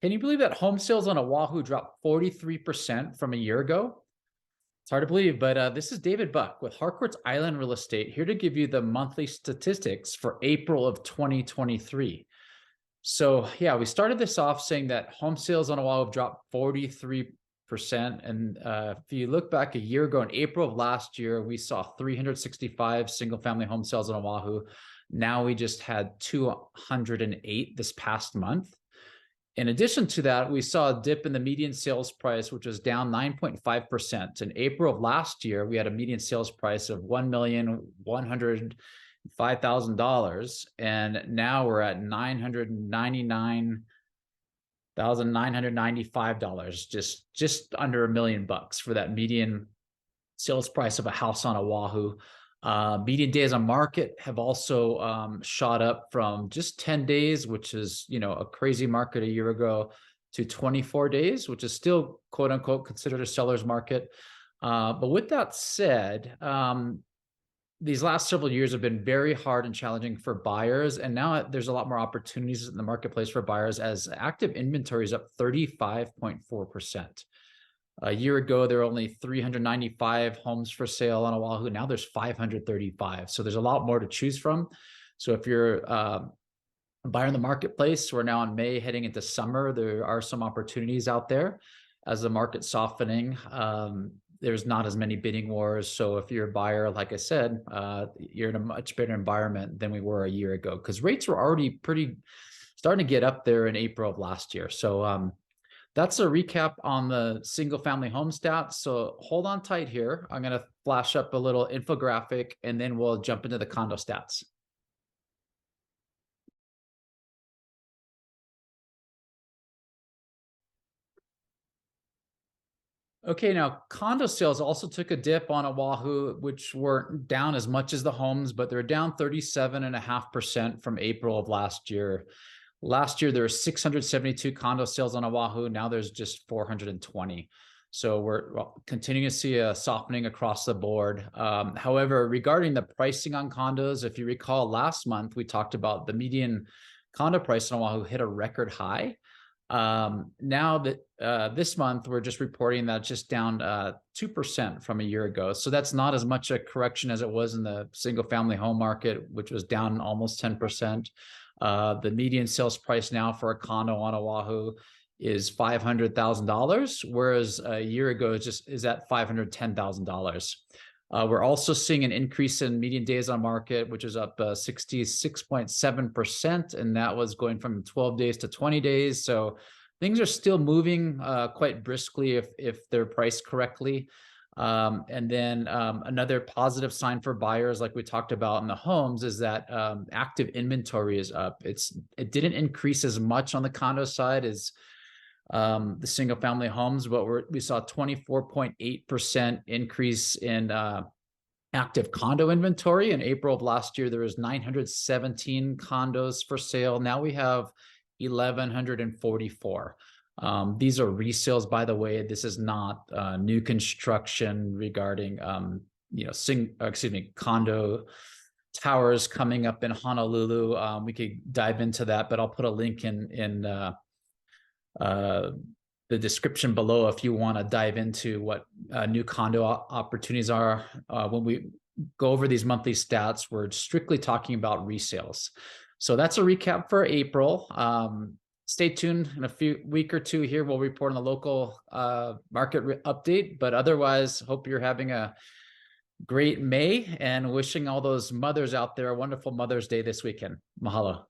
Can you believe that home sales on Oahu dropped 43% from a year ago? It's hard to believe, but this is David Buck with Harcourts Island Real Estate, here to give you the monthly statistics for April of 2023. So yeah, we started this off saying that home sales on Oahu have dropped 43%. And if you look back a year ago, in April of last year, we saw 365 single-family home sales on Oahu. Now we just had 208 this past month. In addition to that, we saw a dip in the median sales price, which was down 9.5%. In April of last year, we had a median sales price of $1,105,000, and now we're at $999,995, just under $1 million for that median sales price of a house on Oahu. Median days on market have also shot up from just 10 days, which is, a crazy market a year ago, to 24 days, which is still quote unquote considered a seller's market. But with that said, these last several years have been very hard and challenging for buyers. And now there's a lot more opportunities in the marketplace for buyers, as active inventory is up 35.4%. A year ago, there were only 395 homes for sale on Oahu. Now there's 535. So there's a lot more to choose from. So if you're a buyer in the marketplace, we're now in May heading into summer, there are some opportunities out there. As the market's softening, there's not as many bidding wars. So if you're a buyer, like I said, you're in a much better environment than we were a year ago, because rates were already starting to get up there in April of last year. So that's a recap on the single family home stats. So hold on tight here. I'm going to flash up a little infographic and then we'll jump into the condo stats. Okay, now condo sales also took a dip on Oahu, which weren't down as much as the homes, but they're down 37.5% from April of last year. Last year, there were 672 condo sales on Oahu. Now there's just 420. So we're continuing to see a softening across the board. However, regarding the pricing on condos, if you recall, last month, we talked about the median condo price on Oahu hit a record high. Now that this month, we're just reporting that it's just down 2% from a year ago. So that's not as much a correction as it was in the single family home market, which was down almost 10%. The median sales price now for a condo on Oahu is $500,000, whereas a year ago is at $510,000. We're also seeing an increase in median days on market, which is up 66.7%, and that was going from 12 days to 20 days. So things are still moving quite briskly if they're priced correctly. And then another positive sign for buyers, like we talked about in the homes, is that active inventory is up. It didn't increase as much on the condo side as the single family homes, but we saw a 24.8% increase in active condo inventory. In April of last year, there was 917 condos for sale. Now we have 1,144. These are resales, by the way. This is not new construction regarding, condo towers coming up in Honolulu. We could dive into that, but I'll put a link in the description below if you want to dive into what new condo opportunities are. When we go over these monthly stats, we're strictly talking about resales. So that's a recap for April. Stay tuned. In a week or two here, we'll report on the local market update. But otherwise, hope you're having a great May and wishing all those mothers out there a wonderful Mother's Day this weekend. Mahalo.